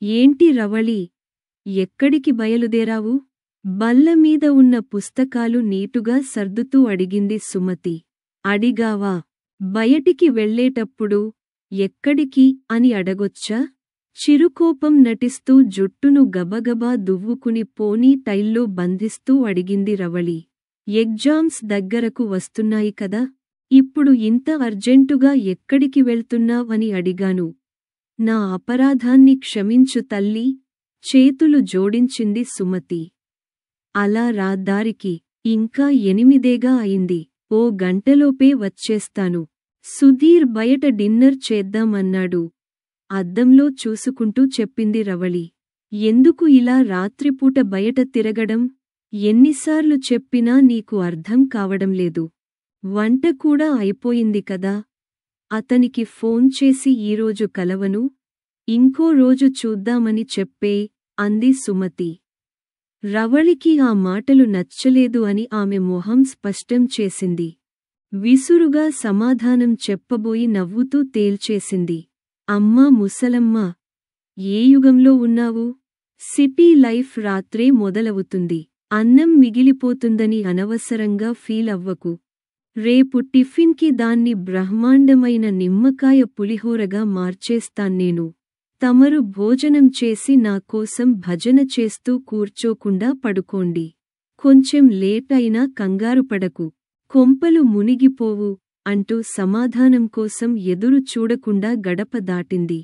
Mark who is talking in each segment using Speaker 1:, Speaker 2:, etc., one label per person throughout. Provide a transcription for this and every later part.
Speaker 1: ఏంటి రవళి, ఎక్కడికి బయలుదేరావు? బల్లమీద ఉన్న పుస్తకాలు నీటుగా సర్దుతూ అడిగింది సుమతి. అడిగావా? బయటికి వెళ్ళేటప్పుడు ఎక్కడికి అని అడగొచ్చా? చిరుకోపం నటిస్తూ జుట్టును గబగబా దువ్వుకుని పోనీ టైల్లో బంధిస్తూ అడిగింది రవళి. ఎగ్జామ్స్ దగ్గరకు వస్తున్నాయి కదా, ఇప్పుడు ఇంత అర్జెంటుగా ఎక్కడికి వెళ్తున్నావని అడిగాను. నా అపరాధాన్ని క్షమించు తల్లీ, చేతులు జోడించింది సుమతి. అలా రా దారికి, ఇంకా 8 అయింది, ఓ గంటలోపే వచ్చేస్తాను. సుధీర్ బయట డిన్నర్ చేద్దామన్నాడు. అద్దంలో చూసుకుంటూ చెప్పింది రవళి. ఎందుకు ఇలా రాత్రిపూట బయట తిరగడం? ఎన్నిసార్లు చెప్పినా నీకు అర్థం కావడంలేదు. వంట కూడా అయిపోయింది కదా. అతనికి ఫోన్ చేసి ఈరోజు కలవను, ఇంకో రోజు చూద్దామని చెప్పే అంది సుమతి. రవళికి ఆ మాటలు నచ్చలేదు అని ఆమె మొహం స్పష్టం చేసింది. విసురుగా సమాధానం చెప్పబోయి నవ్వుతూ తేల్చేసింది. అమ్మా ముసలమ్మ, ఏ యుగంలో ఉన్నావు? సిటీ లైఫ్ రాత్రే మొదలవుతుంది. అన్నం మిగిలిపోతుందని అనవసరంగా ఫీల్ అవ్వకు. రేపు టిఫిన్కి దాన్ని బ్రహ్మాండమైన నిమ్మకాయ పులిహోరగా మార్చేస్తాన్నేను. తమరు భోజనం చేసి నా కోసం భజన చేస్తూ కూర్చోకుండా పడుకోండి. కొంచెం లేట్ అయినా కంగారుపడకు, కొంపలు మునిగిపోవు అంటూ సమాధానం కోసం ఎదురు చూడకుండా గడప దాటింది.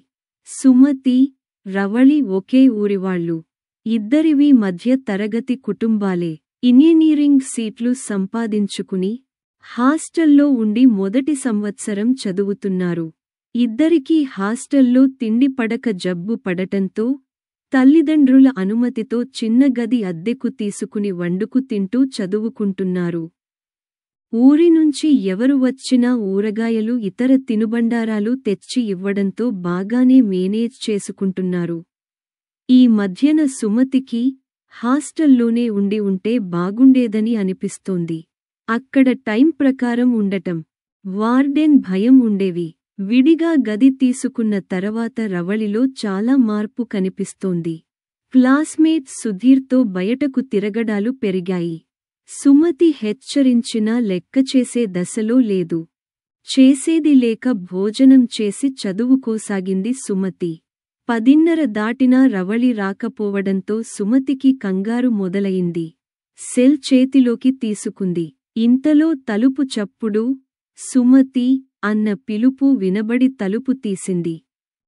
Speaker 1: సుమతి, రవళి ఒకే ఊరివాళ్ళు. ఇద్దరివి మధ్య తరగతి కుటుంబాలే. ఇంజనీరింగ్ సీట్లు సంపాదించుకుని హాస్టల్లో ఉండి మొదటి సంవత్సరం చదువుతున్నారు. ఇద్దరికీ హాస్టల్లో తిండి పడక జబ్బు పడటంతో తల్లిదండ్రుల అనుమతితో చిన్న గది అద్దెకు తీసుకుని వండుకు తింటూ చదువుకుంటున్నారు. ఊరి నుంచి ఎవరు వచ్చినా ఊరగాయలు ఇతర తినుబండారాలు తెచ్చి ఇవ్వడంతో బాగానే మేనేజ్ చేసుకుంటున్నారు. ఈ మధ్యన సుమతికి హాస్టల్లోనే ఉండి ఉంటే బాగుండేదని అనిపిస్తోంది. అక్కడ టైం ప్రకారం ఉండటం, వార్డెన్ భయం ఉండేవి. విడిగా గది తీసుకున్న తర్వాత రవళిలో చాలా మార్పు కనిపిస్తోంది. క్లాస్మేట్ సుధీర్తో బయటకు తిరగడాలు పెరిగాయి. సుమతి హెచ్చరించినా లెక్కచేసే దశలో లేదు. చేసేది లేక భోజనం చేసి చదువుకోసాగింది సుమతి. 10:30 దాటినా రవళి రాకపోవడంతో సుమతికి కంగారు మొదలయింది. సెల్ చేతిలోకి తీసుకుంది. ఇంతలో తలుపు చప్పుడు, సుమతి అన్న పిలుపు వినబడి తలుపు తీసింది.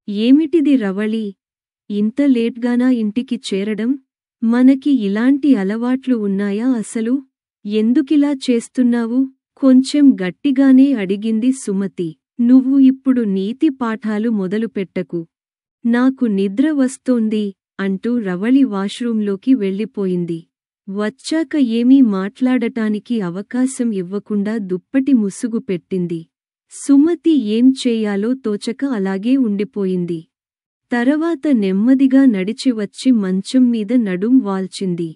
Speaker 1: ఏమిటిది రవళి, ఇంత లేట్గానా ఇంటికి చేరడం? మనకి ఇలాంటి అలవాట్లు ఉన్నాయా అసలు? ఎందుకిలా చేస్తున్నావు? కొంచెం గట్టిగానే అడిగింది సుమతి. నువ్వు ఇప్పుడు నీతి పాఠాలు మొదలుపెట్టకు, నాకు నిద్ర వస్తోంది అంటూ రవళి వాష్రూంలోకి వెళ్ళిపోయింది. వచ్చాక ఏమీ మాట్లాడటానికి అవకాశం ఇవ్వకుండా దుప్పటి ముసుగు పెట్టింది. సుమతి ఏం చేయాలో తోచక అలాగే ఉండిపోయింది. తర్వాత నెమ్మదిగా నడిచి వచ్చి మంచం మీద నడుం వాల్చింది.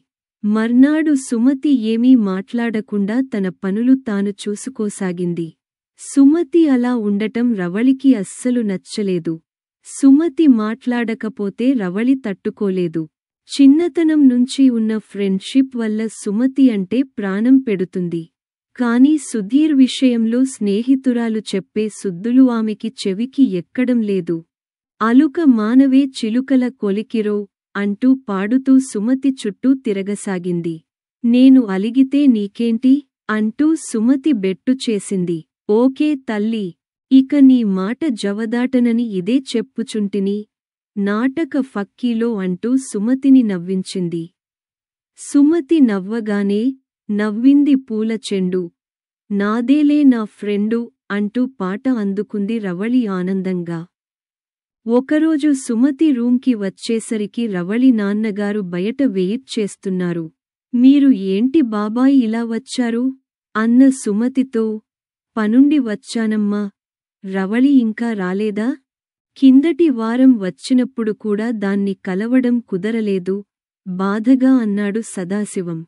Speaker 1: మర్నాడు సుమతి ఏమీ మాట్లాడకుండా తన పనులు తాను చూసుకోసాగింది. సుమతి అలా ఉండటం రవళికి అస్సలు నచ్చలేదు. సుమతి మాట్లాడకపోతే రవళి తట్టుకోలేదు. చిన్నతనం నుంచి ఉన్న ఫ్రెండ్షిప్ వల్ల సుమతి అంటే ప్రాణం పెడుతుంది. కానీ సుధీర్ విషయంలో స్నేహితురాలు చెప్పే సుద్దులు ఆమెకి చెవికి ఎక్కడం లేదు. అలుక మానవే చిలుకల కొలికిరో అంటూ పాడుతూ సుమతి చుట్టూ తిరగసాగింది. నేను అలిగితే నీకేంటి అంటూ సుమతి బెట్టు చేసింది. ఓకే తల్లీ, ఇక నీ మాట జవదాటనని ఇదే చెప్పుచుంటిని, నాటక ఫక్కీలో అంటూ సుమతిని నవ్వించింది. సుమతి నవ్వగానే, నవ్వింది పూల చెండు, నాదేలే నా ఫ్రెండు అంటూ పాట అందుకుంది రవళి ఆనందంగా. ఒకరోజు సుమతి రూంకి వచ్చేసరికి రవళి నాన్నగారు బయట వెయిట్ చేస్తున్నారు. మీరు ఏంటి బాబాయ్ ఇలా వచ్చారు అన్న సుమతితో, పనుండి వచ్చానమ్మా. రవళి ఇంకా రాలేదా? కిందటి వారం వచ్చినప్పుడు కూడా దాన్ని కలవడం కుదరలేదు బాధగా అన్నాడు సదాశివం.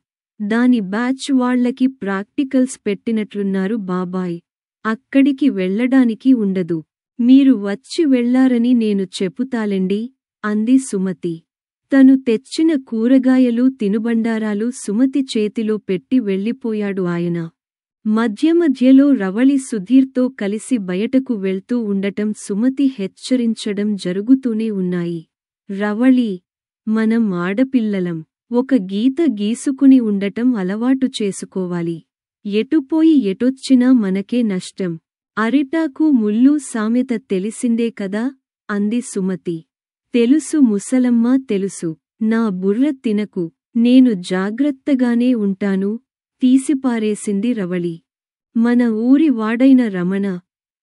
Speaker 1: దాని బ్యాచ్ వాళ్లకి ప్రాక్టికల్స్ పెట్టినట్లున్నారు బాబాయ్, అక్కడికి వెళ్ళడానికి ఉండదు. మీరు వచ్చి వెళ్లారని నేను చెపుతాలెండి అంది సుమతి. తను తెచ్చిన కూరగాయలు తినుబండారాలు సుమతి చేతిలో పెట్టి వెళ్ళిపోయాడు ఆయన. మధ్య మధ్యలో రవళి సుధీర్తో కలిసి బయటకు వెళ్తూ ఉండటం సుమతి హెచ్చరించడం జరుగుతూనే ఉన్నాయి. రవళి, మనం ఆడపిల్లలం. ఒక గీత గీసుకుని ఉండటం అలవాటు చేసుకోవాలి. ఎటుపోయి ఎటొచ్చినా మనకే నష్టం. అరిటాకు ముల్లు సామెత తెలిసిందే కదా, అంది సుమతి. తెలుసు ముసలమ్మా తెలుసు. నా బుర్ర తినకు. నేను జాగ్రత్తగానే ఉంటాను, తీసిపారేసింది రవళి. మన ఊరి వాడైన రమణ,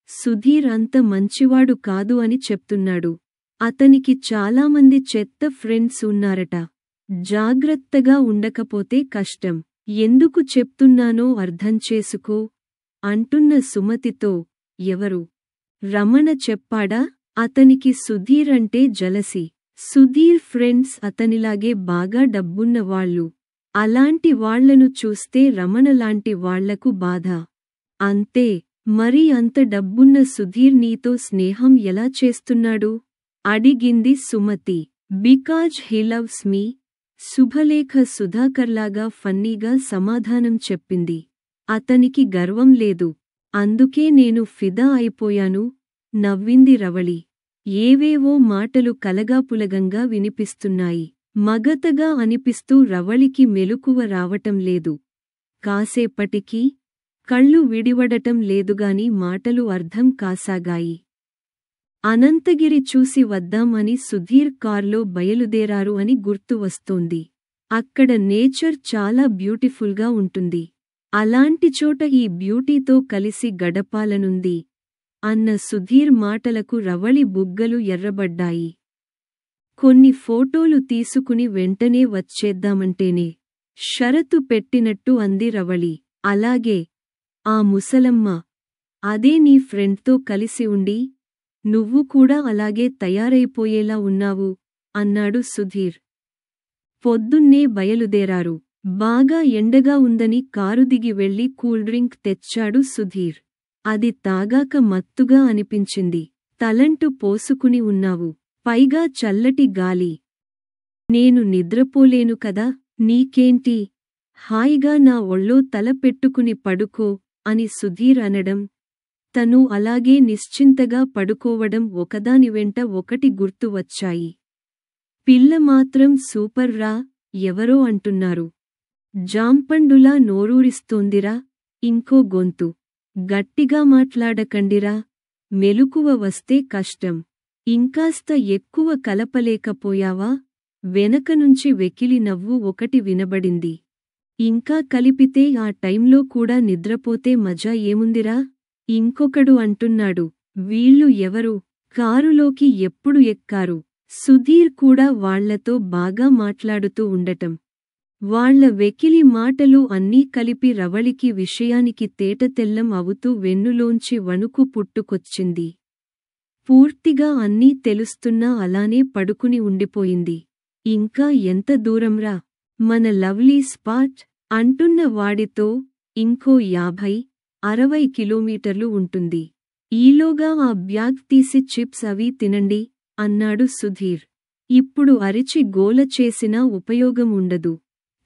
Speaker 1: సుధీర్ అంత మంచివాడు కాదు అని చెప్తున్నాడు. అతనికి చాలామంది చెత్త ఫ్రెండ్స్ ఉన్నారట. జాగ్రత్తగా ఉండకపోతే కష్టం. ఎందుకు చెప్తున్నానో అర్థం చేసుకో, అంటున్న సుమతితో, ఎవరు? రమణ చెప్పాడా? అతనికి సుధీర్ అంటే జలసి. సుధీర్ ఫ్రెండ్స్ అతనిలాగే బాగా డబ్బున్న వాళ్ళు. అలాంటి వాళ్లను చూస్తే రమణలాంటి వాళ్లకు బాధ. అంతే. మరి అంత డబ్బున్న సుధీర్ నీతో స్నేహం ఎలా చేస్తున్నాడు? అడిగింది Sumathi. Because he loves me. Subhalekha సుధాకర్లాగా ఫన్నీగా సమాధానం చెప్పింది. అతనికి గర్వం లేదు. అందుకే నేను ఫిదా అయిపోయాను, నవ్వింది రవళి. ఏవేవో మాటలు కలగాపులగంగా వినిపిస్తున్నాయి. మగతగా అనిపిస్తూ రవళికి మెలకువ రావటం లేదు. కాసేపటికి కళ్ళు విడివడటం లేదుగాని మాటలు అర్థం కాసాగాయి. అనంతగిరి చూసి వద్దామని సుధీర్ కార్లో బయలుదేరారు అని గుర్తు వస్తోంది. అక్కడ నేచర్ చాలా బ్యూటిఫుల్గా ఉంటుంది. అలాంటి చోట ఈ బ్యూటీతో కలిసి గడపాలనుంది అన్న సుధీర్ మాటలకు రవళి బుగ్గలు ఎర్రబడ్డాయి. కొన్ని ఫోటోలు తీసుకుని వెంటనే వచ్చేద్దామంటేనే షరతు పెట్టినట్టు అంది రవళి. అలాగే. ఆ ముసలమ్మ, అదే నీ ఫ్రెండ్తో కలిసి ఉండి నువ్వు కూడా అలాగే తయారైపోయేలా ఉన్నావు, అన్నాడు సుధీర్. పొద్దున్నే బయలుదేరారు. బాగా ఎండగా ఉందని కారు దిగి వెళ్లి కూల్ డ్రింక్ తెచ్చాడు సుధీర్. అది తాగాక మత్తుగా అనిపించింది. తలంటు పోసుకుని ఉన్నావు, పైగా చల్లటి గాలి. నేను నిద్రపోలేను కదా, నీకేంటి? హాయిగా నా ఒళ్ళో తల పెట్టుకుని పడుకో అని సుధీర్ అనడం, తను అలాగే నిశ్చింతగా పడుకోవడం ఒకదాని వెంట ఒకటి గుర్తు వచ్చాయి. పిల్ల మాత్రం సూపర్ రా, ఎవరో అంటున్నారు. జాంపండులా నోరూరిస్తోందిరా. ఇంకో గొంతు, గట్టిగా మాట్లాడకండిరా, మెలకువ వస్తే కష్టం. ఇంకాస్త ఎక్కువ కలపలేకపోయావా? వెనకనుంచి వెకిలి నవ్వు ఒకటి వినబడింది. ఇంకా కలిపితే ఆ టైంలో కూడా నిద్రపోతే మజా ఏముందిరా? ఇంకొకడు అంటున్నాడు. వీళ్ళు ఎవరు? కారులోకి ఎప్పుడు ఎక్కారు? సుధీర్ కూడా వాళ్లతో బాగా మాట్లాడుతూ ఉండటం. వాళ్ల వెకిలి మాటలు అన్నీ కలిపి రవళికి విషయానికి తేటతెల్లం అవుతూ వెన్నులోంచి వణుకు పుట్టుకొచ్చింది. పూర్తిగా అన్నీ తెలుస్తున్నా అలానే పడుకుని ఉండిపోయింది. ఇంకా ఎంత దూరంరా మన లవ్లీ స్పాట్? అంటున్న వాడితో, ఇంకో 50-60 కిలోమీటర్లు ఉంటుంది. ఈలోగా ఆ బ్యాగ్ తీసి చిప్స్ అవి తినండి, అన్నాడు సుధీర్. ఇప్పుడు అరిచి గోల చేసినా ఉపయోగం ఉండదు.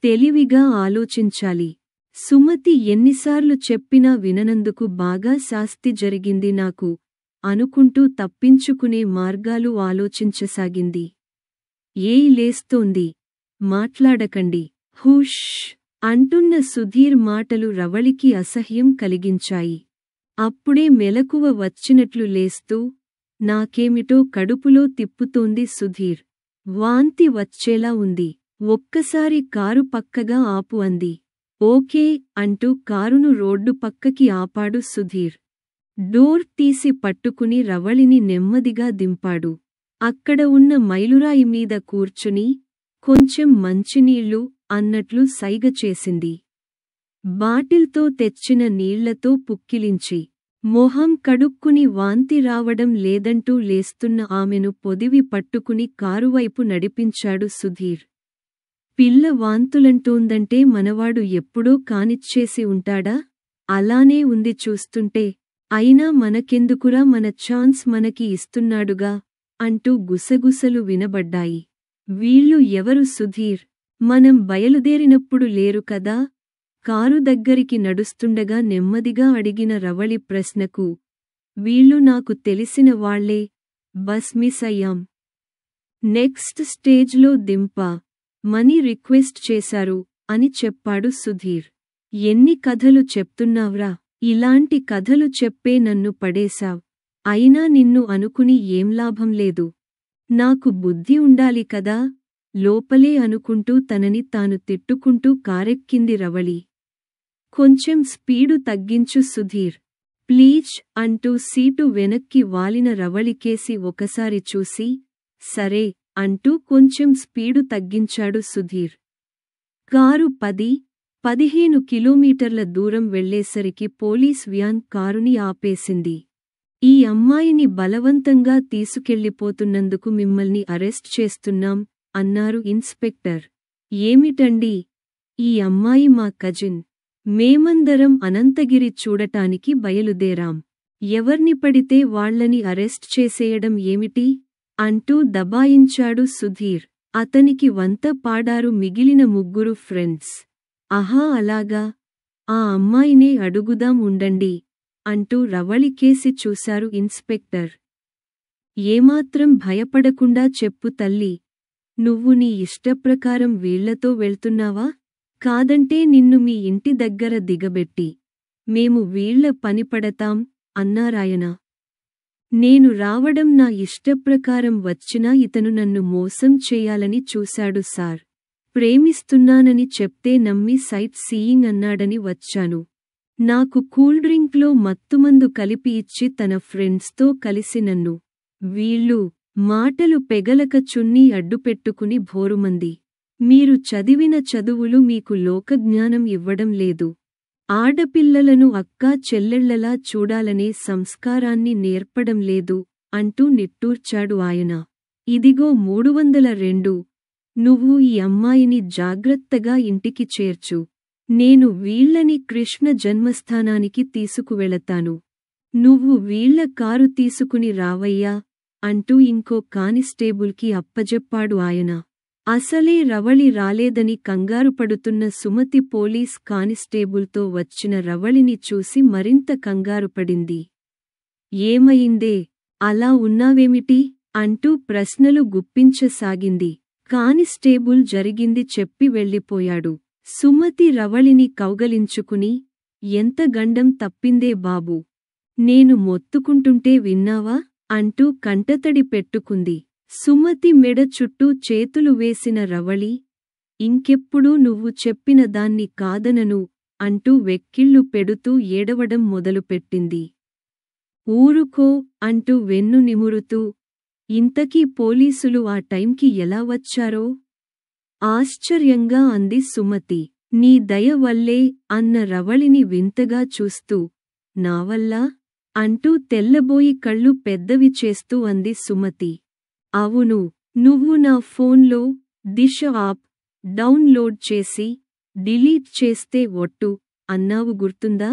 Speaker 1: తెలివిగా ఆలోచించాలి. సుమతి ఎన్నిసార్లు చెప్పినా విననందుకు బాగా శాస్తి జరిగింది నాకు, అనుకుంటూ తప్పించుకునే మార్గాలు ఆలోచించసాగింది. ఏయ్ లేస్తోంది, మాట్లాడకండి. హుష్ అంటున్న సుధీర్ మాటలు రవళికి అసహ్యం కలిగించాయి. అప్పుడే మెలకువ వచ్చినట్లు లేస్తూ, నాకేమిటో కడుపులో తిప్పుతోంది సుధీర్. వాంతి వచ్చేలా ఉంది. ఒక్కసారి కారు పక్కగా ఆపు అంది. ఓకే అంటూ కారును రోడ్డు పక్కకి ఆపాడు సుధీర్. డోర్ తీసి పట్టుకుని రవళిని నెమ్మదిగా దింపాడు. అక్కడ ఉన్న మైలురాయి మీద కూర్చుని, కొంచెం మంచినీళ్ళు అన్నట్లు సైగ చేసింది. బాటిల్తో తెచ్చిన నీళ్లతో పుక్కిలించి, మొహం కడుక్కుని వాంతి రావడం లేదంటూ లేస్తున్న ఆమెను పొదివి పట్టుకుని కారువైపు నడిపించాడు సుధీర్. పిల్ల వాంతులంటోందంటే మనవాడు ఎప్పుడో కానిచ్చేసి ఉంటాడా? అలానే ఉంది చూస్తుంటే. అయినా మనకెందుకురా, మన ఛాన్స్ మనకి ఇస్తున్నాడుగా, అంటూ గుసగుసలు వినబడ్డాయి. వీళ్ళు ఎవరు సుధీర్? మనం బయలుదేరినప్పుడు లేరు కదా? కారు దగ్గరికి నడుస్తుండగా నెమ్మదిగా అడిగిన రవళి ప్రశ్నకు, వీళ్ళు నాకు తెలిసిన వాళ్లే, బస్ మిస్ అయ్యాం. నెక్స్ట్ స్టేజ్లో మనీ రిక్వెస్ట్ చేశారు అని చెప్పాడు సుధీర్. ఎన్ని కథలు చెప్తున్నావ్రా? ఇలాంటి కథలు చెప్పే నన్ను పడేశావ్. అయినా నిన్ను అనుకుని ఏం లాభం లేదు. నాకు బుద్ధి ఉండాలి కదా? లోపలే అనుకుంటూ తనని తాను తిట్టుకుంటూ కారెక్కింది రవళి. కొంచెం స్పీడు తగ్గించు సుధీర్, ప్లీజ్ అంటూ సీటు వెనక్కి వాలిన రవళికేసి ఒకసారి చూసి, సరే అంటూ కొంచెం స్పీడు తగ్గించాడు సుధీర్. కారు 10-15 కిలోమీటర్ల దూరం వెళ్లేసరికి పోలీస్ వ్యాన్ కారుని ఆపేసింది. ఈ అమ్మాయిని బలవంతంగా తీసుకెళ్లిపోతున్నందుకు మిమ్మల్ని అరెస్ట్ చేస్తున్నాం అన్నారు ఇన్స్పెక్టర్. ఏమిటండి? ఈ అమ్మాయి మా కజిన్. మేమందరం అనంతగిరి చూడటానికి బయలుదేరాం. ఎవర్ని పడితే వాళ్లని అరెస్ట్ చేసేయడం ఏమిటి? అంటూ దబాయించాడు సుధీర్. అతనికి వంత పాడారు మిగిలిన ముగ్గురు ఫ్రెండ్స్. ఆహా అలాగా? ఆ అమ్మాయినే అడుగుదాం ఉండండి అంటూ రవళికేసి చూశారు ఇన్స్పెక్టర్. ఏమాత్రం భయపడకుండా చెప్పు తల్లీ. నువ్వు నీ ఇష్టప్రకారం వీళ్లతో వెళ్తున్నావా? కాదంటే నిన్ను మీ ఇంటి దగ్గర దిగబెట్టి మేము వీళ్ల పనిపడతాం అన్నారాయన. నేను రావడం నా ఇష్టప్రకారం వచ్చినా ఇతను నన్ను మోసం చేయాలని చూశాడు సార్. ప్రేమిస్తున్నానని చెప్తే నమ్మి సైట్ సీయింగ్ అన్నాడని వచ్చాను. నాకు కూల్డ్రింక్లో మత్తుమందు కలిపి ఇచ్చి తన ఫ్రెండ్స్తో కలిసి నన్ను వీళ్ళు మాటలు పెగలక చున్నీ అడ్డుపెట్టుకుని భోరుమంది. మీరు చదివిన చదువులు మీకు లోకజ్ఞానం ఇవ్వడం లేదు. ఆడపిల్లలను అక్కా చెల్లెళ్లలా చూడాలనే సంస్కారాన్ని నేర్పడం లేదు అంటూ నిట్టూర్చాడు ఆయన. ఇదిగో 302. నువ్వు ఈ అమ్మాయిని జాగ్రత్తగా ఇంటికి చేర్చు. నేను వీళ్లని కృష్ణ జన్మస్థానానికి తీసుకువెళతాను. నువ్వు వీళ్ల కారు తీసుకుని రావయ్యా అంటూ ఇంకో కానిస్టేబుల్కి అప్పజెప్పాడు ఆయన. అసలే రవళి రాలేదని కంగారుపడుతున్న సుమతి పోలీస్ కానిస్టేబుల్తో వచ్చిన రవళిని చూసి మరింత కంగారుపడింది. ఏమయిందే? అలా ఉన్నావేమిటి? అంటూ ప్రశ్నలు గుప్పించసాగింది. కానిస్టేబుల్ జరిగింది చెప్పి వెళ్ళిపోయాడు. సుమతి రవళిని కౌగలించుకుని, ఎంత గండం తప్పిందే బాబూ! నేను మొత్తుకుంటుంటే విన్నావా? అంటూ కంటతడి పెట్టుకుంది. సుమతి మెడ చుట్టూ చేతులు వేసిన రవళి, ఇంకెప్పుడూ నువ్వు చెప్పిన దాన్ని కాదనను అంటూ వెక్కిళ్ళు పెడుతూ ఏడవడం మొదలుపెట్టింది. ఊరుకో అంటూ వెన్ను నిమురుతూ, ఇంతకీ పోలీసులు ఆ టైంకి ఎలా వచ్చారో? ఆశ్చర్యంగా అంది సుమతి. నీ దయ వల్లే అన్న రవళిని వింతగా చూస్తూ, నావల్లా? అంటూ తెల్లబోయి కళ్ళు పెద్దవి చేస్తూ అంది సుమతి. అవును, నువ్వు నా ఫోన్లో దిశ యాప్ డౌన్లోడ్ చేసి డిలీట్ చేస్తే ఒట్టు అన్నావు గుర్తుందా?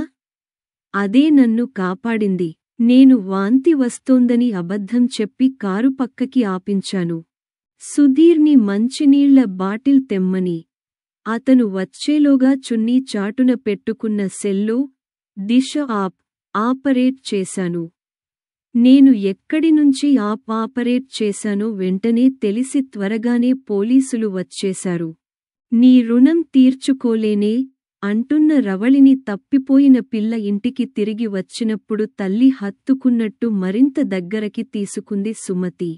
Speaker 1: అదే నన్ను కాపాడింది. నేను వాంతి వస్తోందని అబద్ధం చెప్పి కారు పక్కకి ఆపించాను. సుధీర్ని మంచినీళ్ల బాటిల్ తెమ్మని. అతను వచ్చేలోగా చున్నీ చాటున పెట్టుకున్న సెల్లో దిశ యాప్ ఆపరేట్ చేశాను. నేను ఎక్కడినుంచి ఆపరేట్ చేశానో వెంటనే తెలిసి త్వరగానే పోలీసులు వచ్చేశారు. నీ రుణం తీర్చుకోలేనే అంటున్న రవళిని తప్పిపోయిన పిల్ల ఇంటికి తిరిగి వచ్చినప్పుడు తల్లి హత్తుకున్నట్టు మరింత దగ్గరకి తీసుకుంది సుమతి.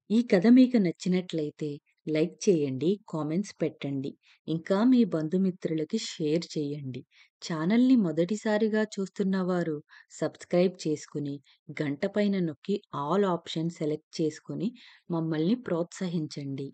Speaker 2: ఈ కథ మీకు నచ్చినట్లయితే లైక్ చేయండి, కామెంట్స్ పెట్టండి. ఇంకా మీ బంధుమిత్రులకి షేర్ చేయండి. ఛానల్ని మొదటిసారిగా చూస్తున్నవారు సబ్స్క్రైబ్ చేసుకుని గంట పైన నొక్కి ఆల్ ఆప్షన్ సెలెక్ట్ చేసుకుని మమ్మల్ని ప్రోత్సహించండి.